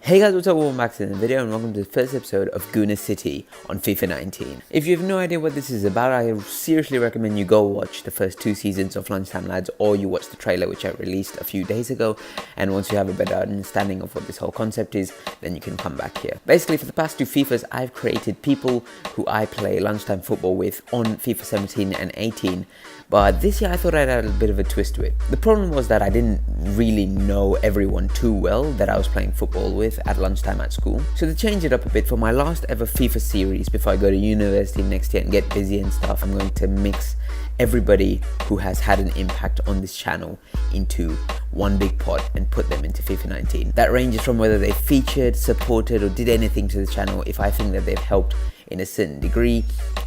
Hey guys, what's up? Welcome back to the video and welcome to the first episode of Gooner City on FIFA 19. If you have no idea what this is about, I seriously recommend you go watch the first 2 seasons of Lunchtime Lads, or you watch the trailer which I released a few days ago, and once you have a better understanding of what this whole concept is, then you can come back here. Basically, for the past 2 FIFAs, I've created people who I play lunchtime football with on FIFA 17 and 18, but this year I thought I'd add a bit of a twist to it. The problem was that I didn't really know everyone too well that I was playing football with at lunchtime at school. So to change it up a bit, for my last ever FIFA series before I go to university next year and get busy and stuff, I'm going to mix everybody who has had an impact on this channel into one big pot and put them into FIFA 19. That ranges from whether they featured, supported, or did anything to the channel. If I think that they've helped in a certain degree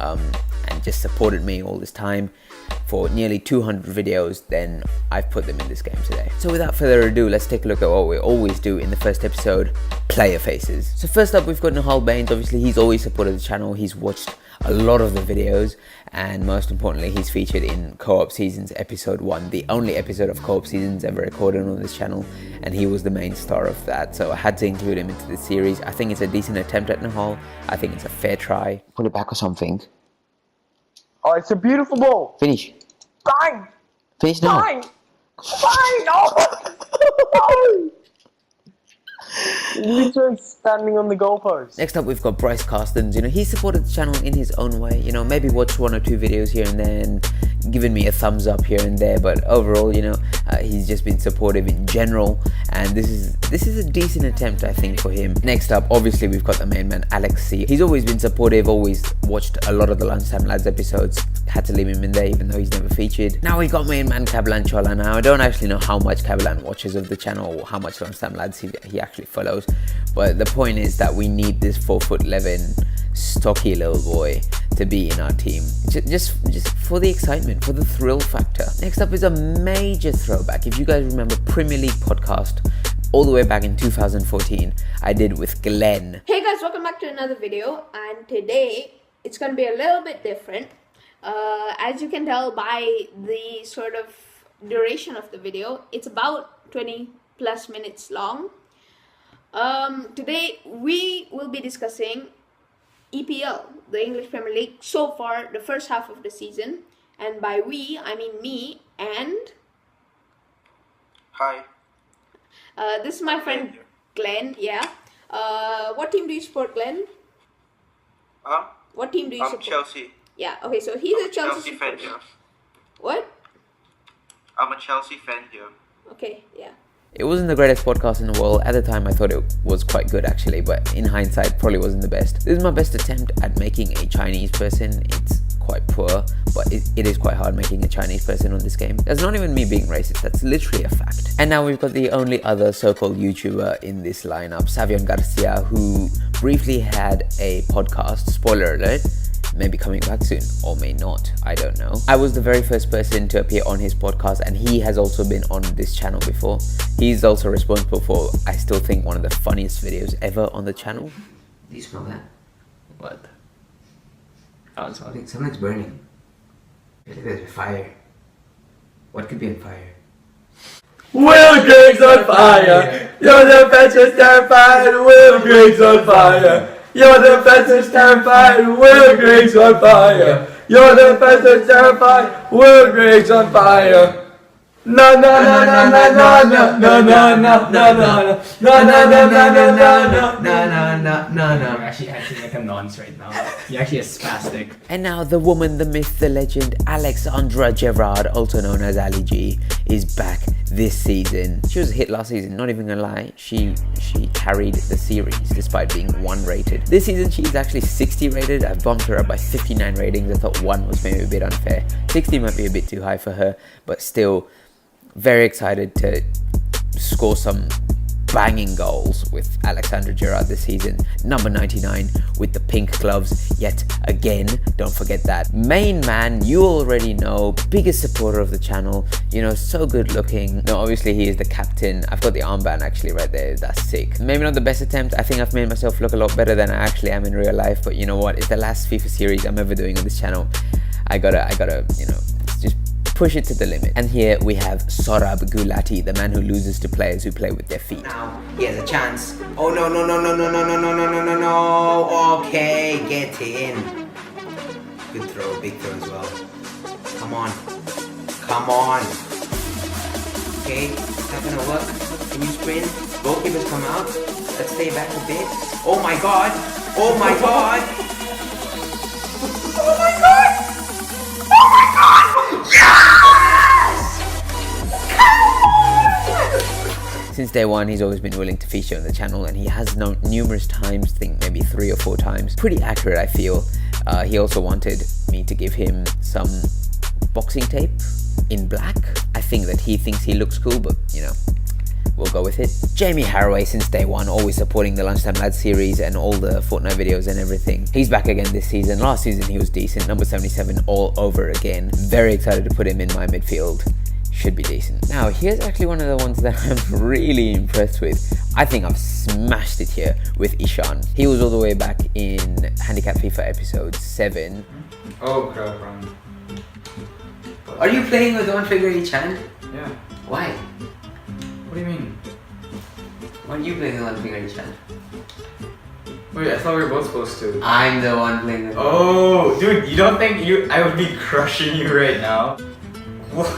and just supported me all this time for nearly 200 videos, then I've put them in this game today. So without further ado, let's take a look at what we always do in the first episode, player faces. So first up, we've got Nahal Baines. Obviously, he's always supported the channel. He's watched a lot of the videos, and most importantly, he's featured in Co-op Seasons episode 1, the only episode of Co-op Seasons ever recorded on this channel, and he was the main star of that, so I had to include him into the series. I think it's a decent attempt at Nahal. I think it's a fair try. Put it back or something. Oh, it's a beautiful ball. Finish. Fine. Finish now. Fine. Fine. Oh. Literally standing on the goalpost. Next up, we've got Bryce Carstens. You know, he supported the channel in his own way. You know, maybe watched 1 or 2 videos here and then, given me a thumbs up here and there, but overall, you know, he's just been supportive in general, and this is a decent attempt, I think, for him. Next up, obviously, we've got the main man, Alex C. He's always been supportive, always watched a lot of the Lunchtime Lads episodes. Had to leave him in there, even though he's never featured. Now we got main man Kabilan Chola. Now I don't actually know how much Kabilan watches of the channel or how much Lunchtime Lads he actually follows, but the point is that we need this 4'11" stocky little boy to be in our team, just for the excitement, for the thrill factor. Next up is a major throwback. If you guys remember Premier League podcast all the way back in 2014, I did with Glenn. Hey guys, welcome back to another video, and today it's going to be a little bit different. As you can tell by the sort of duration of the video, it's about 20 plus minutes long. Today we will be discussing EPL, the English Premier League, so far the first half of the season, and by we I mean me and hi. This is my friend Glenn. Yeah. What team do you support, Glenn? What team do you support? Chelsea. Yeah. Okay, so he's a Chelsea fan here. What? I'm a Chelsea fan here. Okay. Yeah. It wasn't the greatest podcast in the world. At the time, I thought it was quite good actually, but in hindsight, probably wasn't the best. This is my best attempt at making a Chinese person. It's quite poor, but it is quite hard making a Chinese person on this game. That's not even me being racist, that's literally a fact. And now we've got the only other so-called YouTuber in this lineup, Savion Garcia, who briefly had a podcast, spoiler alert, maybe coming back soon, or may not, I don't know. I was the very first person to appear on his podcast, and he has also been on this channel before. He's also responsible for, I still think, one of the funniest videos ever on the channel. Do you smell that? What? Oh, something's burning. I think there's a fire. What could be on fire? Will Griggs on fire! Your defense is terrified! Will Griggs on fire! Your defense is terrified! Will Griggs on fire! Your defense is terrified! Will Griggs on fire! No no no no no no no no no no no no no. You're actually acting like a nonce right now. You're actually a spastic. And now the woman, the myth, the legend, Alexandra Gerrard, also known as Ali G, is back this season. She was a hit last season, not even gonna lie. She carried the series despite being 1 rated. This season she's actually 60 rated. I've bumped her up by 59 ratings. I thought 1 was maybe a bit unfair. 60 might be a bit too high for her, but still very excited to score some banging goals with Alexandra Gerrard this season. Number 99 with the pink gloves yet again, don't forget that. Main man, you already know, biggest supporter of the channel, you know, so good looking. No, obviously he is the captain. I've got the armband actually right there, that's sick. Maybe not the best attempt. I think I've made myself look a lot better than I actually am in real life, but you know what, it's the last FIFA series I'm ever doing on this channel. I gotta, you know, just push it to the limit. And here we have Sorab Gulati, the man who loses to players who play with their feet. Now he has a chance. Oh no no no no no no no no no no no no. Okay, get in. Good throw, big throw as well. Come on. Come on. Okay, it's not gonna work. Can you sprint? Goalkeepers come out. Let's stay back a bit. Oh my god! Oh my god! Oh my god! Oh my god! Yes! Since day one, he's always been willing to feature on the channel, and he has known numerous times, I think maybe 3 or 4 times. Pretty accurate, I feel. He also wanted me to give him some boxing tape in black. I think that he thinks he looks cool, but you know, we'll go with it. Jamie Haraway, since day one, always supporting the Lunchtime Lads series and all the Fortnite videos and everything. He's back again this season. Last season he was decent, number 77 all over again. Very excited to put him in my midfield. Should be decent. Now here's actually one of the ones that I'm really impressed with. I think I've smashed it here with Ishan. He was all the way back in Handicap FIFA episode 7. Oh crap, Ryan. Are you playing with one finger each hand? Yeah. Why? What do you mean? Why are you playing with one finger each hand? Wait, I thought we were both supposed to. I'm the one playing with Oh, dude, you don't think I would be crushing you right now? What?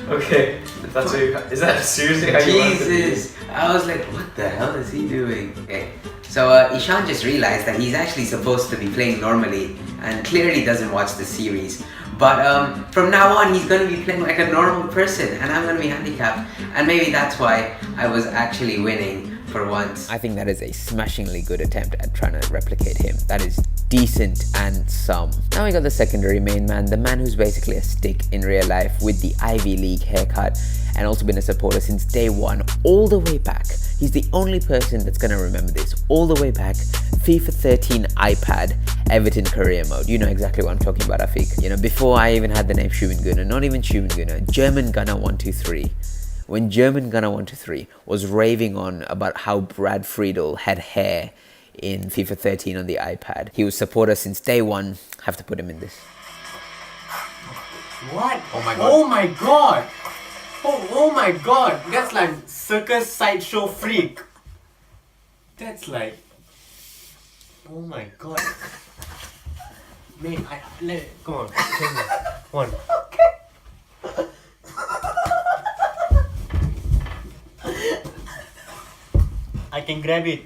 Okay, if that's what you, is that seriously how you want it to be? Jesus! I was like, what the hell is he doing? Okay, so Ishan just realized that he's actually supposed to be playing normally and clearly doesn't watch the series. But from now on, he's going to be playing like a normal person and I'm going to be handicapped. And maybe that's why I was actually winning for once. I think that is a smashingly good attempt at trying to replicate him. That is decent and some. Now we got the secondary main man, the man who's basically a stick in real life with the Ivy League haircut and also been a supporter since day one, all the way back. He's the only person that's gonna remember this. All the way back, FIFA 13 iPad, Everton career mode. You know exactly what I'm talking about, Afiq. You know, before I even had the name Gunner, not even Gunner, German Gunner 123. When German Gunner 123 was raving on about how Brad Friedel had hair in FIFA 13 on the iPad. He was supporter since day one. Have to put him in this. What? Oh my god. Oh my god! Oh my god! That's like circus sideshow freak. That's like... Oh my god. Man, come on. Come on. I can grab it.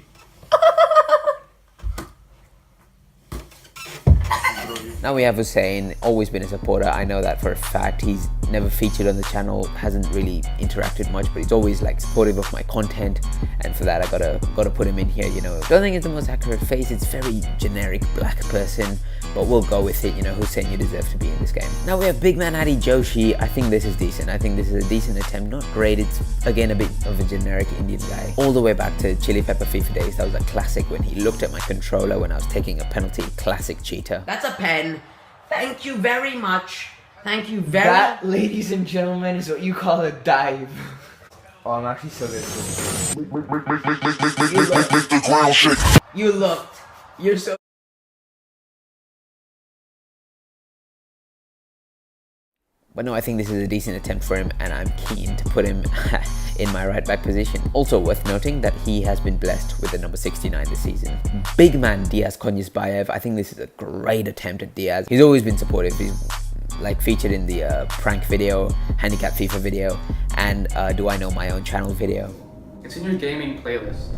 Now we have Hussein, always been a supporter. I know that for a fact. He's never featured on the channel, hasn't really interacted much, but he's always like supportive of my content, and for that I gotta put him in here. You know, don't think it's the most accurate face. It's very generic black person, but we'll go with it. You know, Hussein, you deserve to be in this game. Now we have Big Man Adi Joshi. I think this is decent. I think this is a decent attempt. Not great. It's again a bit of a generic Indian guy. All the way back to Chili Pepper FIFA days. That was a classic when he looked at my controller when I was taking a penalty. Classic cheater. That's a pen. Thank you very much. Thank you very That, ladies and gentlemen, is what you call a dive. Oh, I'm actually so good. You looked. You're so... But no, I think this is a decent attempt for him, and I'm keen to put him in my right back position. Also worth noting that he has been blessed with the number 69 this season. Big man Diaz Konyisbayev. I think this is a great attempt at Diaz. He's always been supportive. He's like featured in the prank video, handicap FIFA video, and do I know my own channel video. It's in your gaming playlist.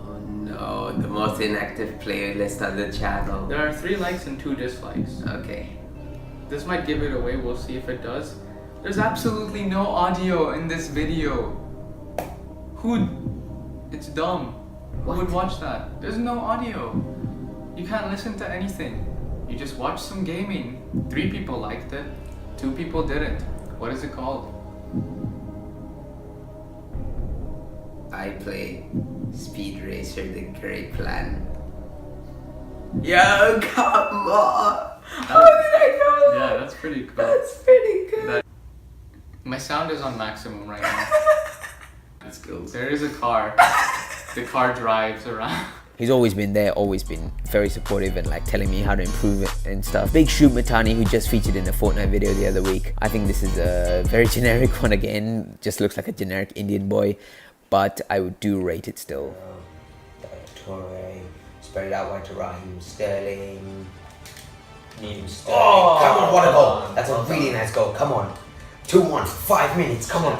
Oh no, the most inactive playlist on the channel. There are 3 likes and 2 dislikes. Okay. This might give it away, we'll see if it does. There's absolutely no audio in this video. It's dumb. Who would watch that? There's no audio. You can't listen to anything. You just watch some gaming. 3 people liked it, 2 people didn't. What is it called? I play Speed Racer, the Great Plan. Yo, come on! How did I know that? Yeah, that's pretty cool. That's pretty good. My sound is on maximum right now. That's cool. There is a car. The car drives around. He's always been there, always been very supportive and like telling me how to improve it and stuff. Big Shoot Matani, who just featured in a Fortnite video the other week. I think this is a very generic one again. Just looks like a generic Indian boy, but I would do rate it still. Torre, spread it out wide to Raheem Sterling. Oh, come on, what a goal! That's a really nice goal. Come on, 2-1, 5 minutes. Come on,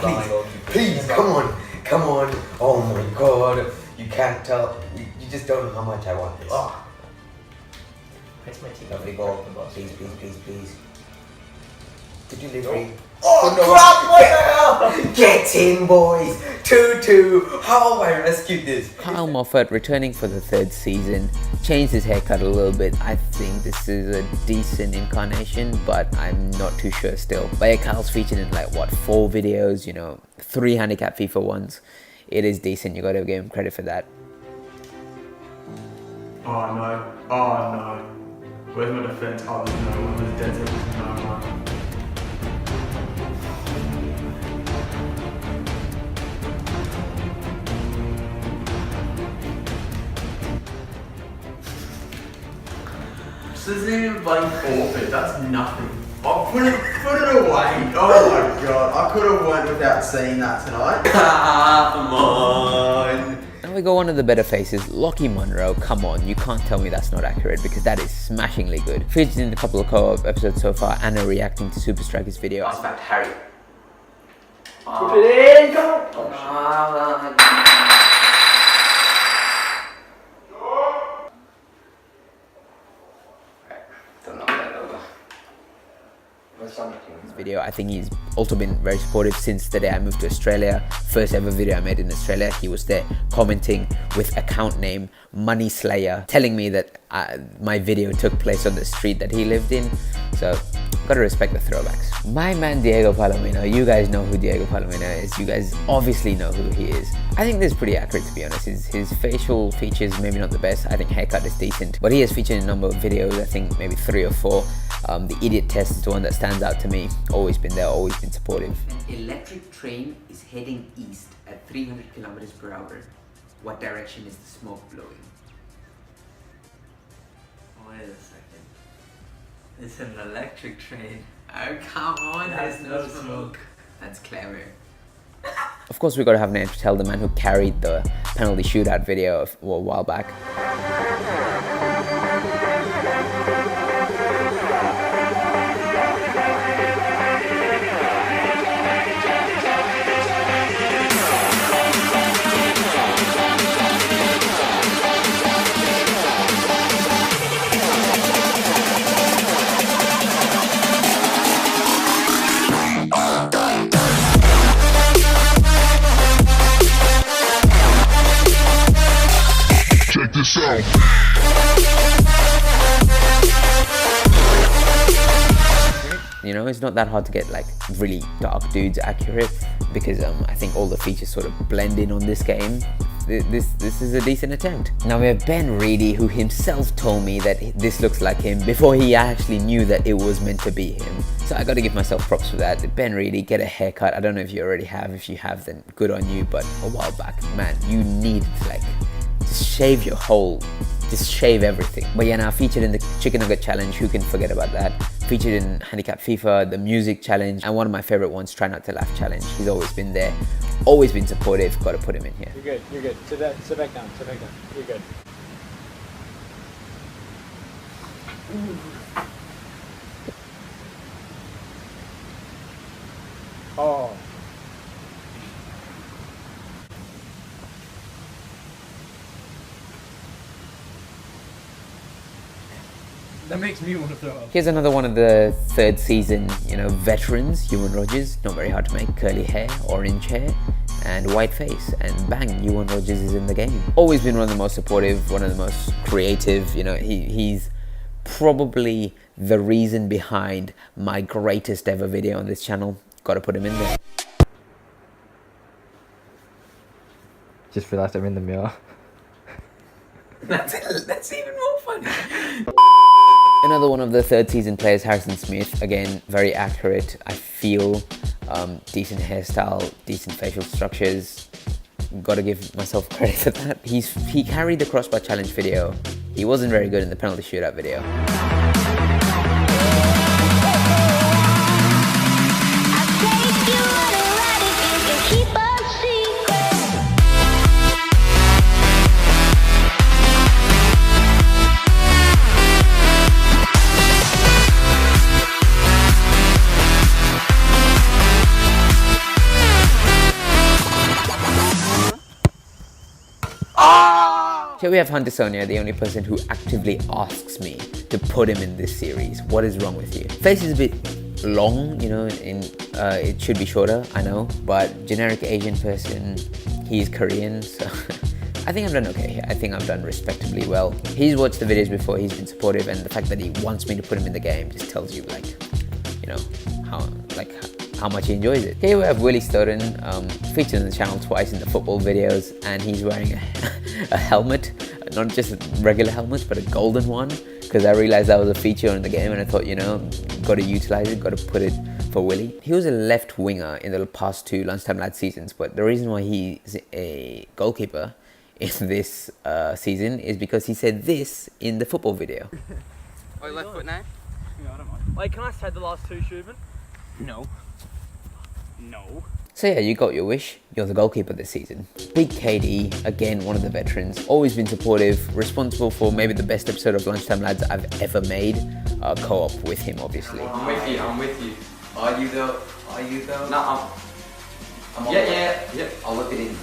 please, come on. Oh my God, you can't tell. You just don't know how much I want this. Oh. Lovely goal. Please. Did you leave? Oh no. Crap, what the hell? Get in, boys. 2-2. How have I rescued this? Kyle Moffat returning for the 3rd season. Changed his haircut a little bit. I think this is a decent incarnation, but I'm not too sure still. But yeah, Kyle's featured in like what, 4 videos, you know, 3 handicap FIFA ones. It is decent, you gotta give him credit for that. Oh no. Where's my defense? Oh, there's no one. There's dead, there's no one. This isn't even playing forfeit, that's nothing. Oh, put it away. Oh my God, I could have went without seeing that tonight. Come on. Now we go on to the better faces. Lockie Munro, come on, you can't tell me that's not accurate because that is smashingly good. Featured in a couple of co-op episodes so far, Anna reacting to Super Striker's video. Pass back to Harry. Put it in, come on. Video. I think he's also been very supportive since the day I moved to Australia. First ever video I made in Australia, he was there commenting with account name Money Slayer, telling me that my video took place on the street that he lived in. So gotta respect the throwbacks. My man Diego Palomino, you guys know who Diego Palomino is. You guys obviously know who he is. I think this is pretty accurate, to be honest. His facial features maybe not the best. I think haircut is decent, but he has featured in a number of videos. I think maybe 3 or 4. The idiot test is the one that stands out to me. Always been there, always been supportive. An electric train is heading east at 300 kilometers per hour. What direction is the smoke blowing? Wait a second. It's an electric train. Oh, come on, there's no smoke. That's clever. Of course, we gotta have Nate Patel, the man who carried the penalty shootout video a while back. You know, it's not that hard to get like really dark dudes accurate because I think all the features sort of blend in on this game. This is a decent attempt. Now we have Ben Reedy, who himself told me that this looks like him before he actually knew that it was meant to be him. So I gotta give myself props for that. Ben Reedy, get a haircut. I don't know if you already have. If you have, then good on you. But a while back, man, you need like just shave your whole, just shave everything. But yeah, now featured in the Chicken Nugget Challenge, who can forget about that? Featured in Handicap FIFA, the Music Challenge, and one of my favorite ones, Try Not to Laugh Challenge. He's always been there, always been supportive, gotta put him in here. You're good. Sit back down. You're good. Oh. That makes me want to throw up. Here's another one of the 3rd season, you know, veterans, Ewan Rogers. Not very hard to make. Curly hair, orange hair, and white face. And bang, Ewan Rogers is in the game. Always been one of the most supportive, one of the most creative. You know, he's probably the reason behind my greatest ever video on this channel. Gotta put him in there. Just realised I'm in the mirror. That's even more funny. Another one of the 3rd season players, Harrison Smith. Again, very accurate, I feel. Decent hairstyle, decent facial structures. Gotta give myself credit for that. He carried the crossbar challenge video. He wasn't very good in the penalty shootout video. Here we have Hunter Sonia, the only person who actively asks me to put him in this series. What is wrong with you? Face is a bit long, you know, it should be shorter, I know, but generic Asian person, he's Korean, so I think I've done okay here. I think I've done respectably well. He's watched the videos before, he's been supportive, and the fact that he wants me to put him in the game just tells you, like, you know, how much he enjoys it. Here we have Willie Stoughton, featured on the channel twice in the football videos, and he's wearing a helmet, not just a regular helmet, but a golden one, because I realized that was a feature in the game, and I thought, you know, got to utilize it, got to put it for Willie. He was a left winger in the past 2 Lunchtime Lads seasons, but the reason why he's a goalkeeper in this season is because he said this in the football video. Oh, left foot now? Yeah, I don't mind. Wait, can I say the last 2, Shubin? No. No. So yeah, you got your wish. You're the goalkeeper this season. Big KD, again, one of the veterans, always been supportive, responsible for maybe the best episode of Lunchtime Lads I've ever made. Co-op with him, obviously. I'm with you. Are you though? No, I'm Yeah. I'll whip it in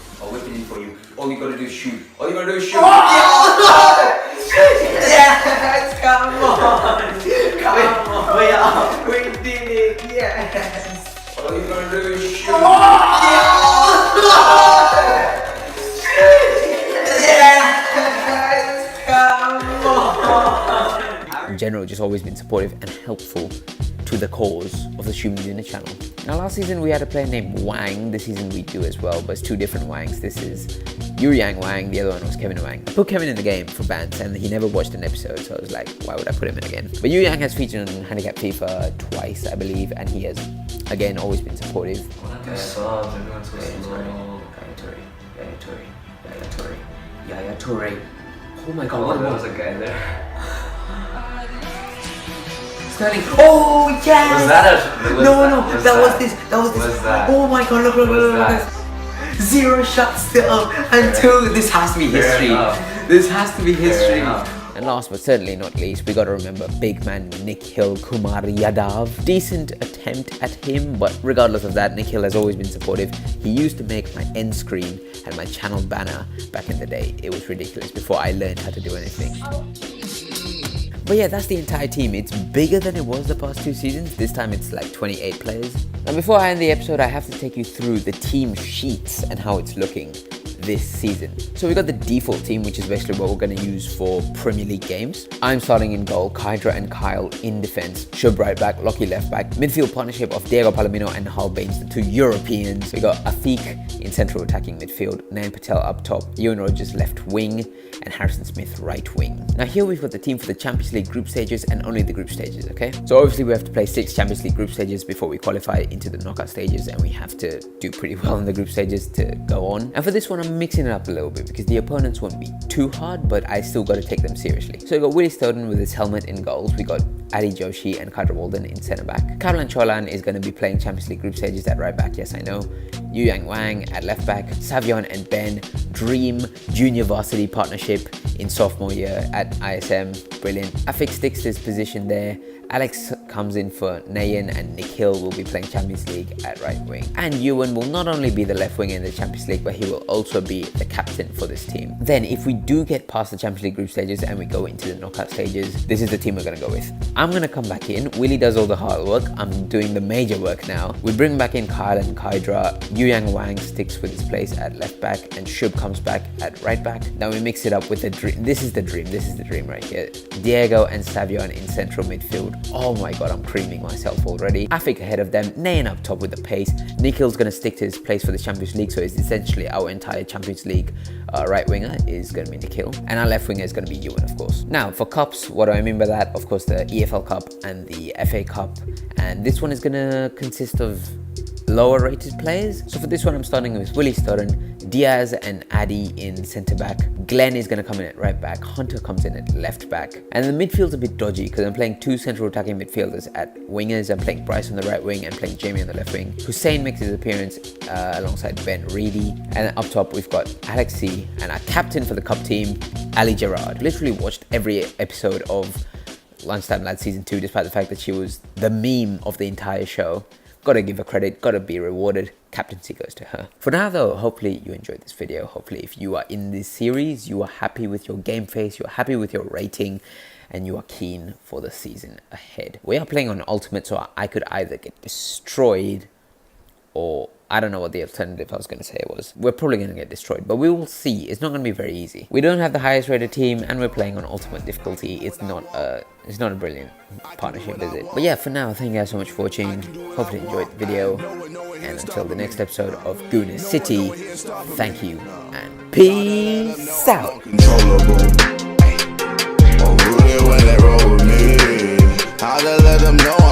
for you. All you gotta do is shoot. All you gotta do is shoot. Yes! Come on! We did it! Yes! All you gotta do is shoot. In general, just always been supportive and helpful to the cause of the Streaming Unit channel. Now last season we had a player named Wang. This season we do as well, but it's 2 different Wangs. This is Yu Yang Wang, the other one was Kevin Wang. I put Kevin in the game for bans and he never watched an episode, so I was like, why would I put him in again? But Yu Yang has featured on Handicap FIFA twice, I believe, and he has, again, always been supportive. Yaya Toure. Oh my god, what was a guy there? Sterling. Oh yes! Was that No, that was this. Was that? Oh my god, look. 0 shots still, and 2. This has to be history. This has to be history. And last but certainly not least, we gotta remember big man Nikhil Kumar Yadav. Decent attempt at him, but regardless of that, Nikhil has always been supportive. He used to make my end screen and my channel banner back in the day. It was ridiculous before I learned how to do anything. But yeah, that's the entire team. It's bigger than it was the past 2 seasons. This time it's like 28 players. Now before I end the episode, I have to take you through the team sheets and how it's looking this season. So we got the default team, which is basically what we're going to use for Premier League games. I'm starting in goal, Kydra and Kyle in defense, Shub right back, Lockie left back, midfield partnership of Diego Palomino and Hal Baines, the 2 Europeans. We got Afiq in central attacking midfield, Nayan Patel up top, Ewan Rogers left wing, and Harrison Smith right wing. Now here we've got the team for the Champions League group stages and only the group stages, okay? So obviously we have to play 6 Champions League group stages before we qualify into the knockout stages, and we have to do pretty well in the group stages to go on. And for this one, I'm mixing it up a little bit because the opponents won't be too hard, but I still got to take them seriously. So we got Willie Stoughton with his helmet in goals. We got Adi Joshi and Kydra Walden in centre back. Caroline Cholan is going to be playing Champions League group stages at right back, yes I know. Yu Yang Wang at left back. Savion and Ben, dream junior varsity partnership in sophomore year at ISM, brilliant. Afiq sticks to his position there. Alex comes in for Nayan, and Nikhil will be playing Champions League at right wing. And Ewan will not only be the left wing in the Champions League, but he will also be the captain for this team. Then if we do get past the Champions League group stages and we go into the knockout stages, this is the team we're going to go with. I'm going to come back in. Willie does all the hard work. I'm doing the major work now. We bring back in Kyle and Kydra. Yu Yang Wang sticks with his place at left back, and Shub comes back at right back. Now we mix it up with the dream. This is the dream right here. Diego and Savion in central midfield. Oh my god, I'm creaming myself already. Afiq ahead of them, Nayan up top with the pace. Nikhil's gonna stick to his place for the Champions League, so it's essentially our entire Champions League right winger is gonna be Nikhil, and our left winger is gonna be Ewan, of course. Now for cups, what do I mean by that? Of course the EFL Cup and the FA Cup, and this one is gonna consist of lower rated players. So for this one, I'm starting with Willie Sturden, Diaz and Addy in centre back. Glenn is going to come in at right back. Hunter comes in at left back. And the midfield's a bit dodgy because I'm playing two central attacking midfielders at wingers. I'm playing Bryce on the right wing and playing Jamie on the left wing. Hussein makes his appearance alongside Ben Reedy. And up top, we've got Alexi and our captain for the cup team, Ali Gerard. Literally watched every episode of Lunchtime Lads Season 2, despite the fact that she was the meme of the entire show. Gotta give her credit, gotta be rewarded. Captaincy goes to her. For now though, hopefully you enjoyed this video. Hopefully if you are in this series, you are happy with your game face, you're happy with your rating, and you are keen for the season ahead. We are playing on Ultimate, so I could either get destroyed or I don't know what the alternative I was going to say was. We're probably going to get destroyed, but we will see. It's not going to be very easy. We don't have the highest rated team, and we're playing on Ultimate difficulty. It's not a brilliant partnership, is it? But yeah, for now, thank you guys so much for watching. Hopefully you enjoyed the video. And until the next episode of Gooner City, thank you and peace out. How to let them know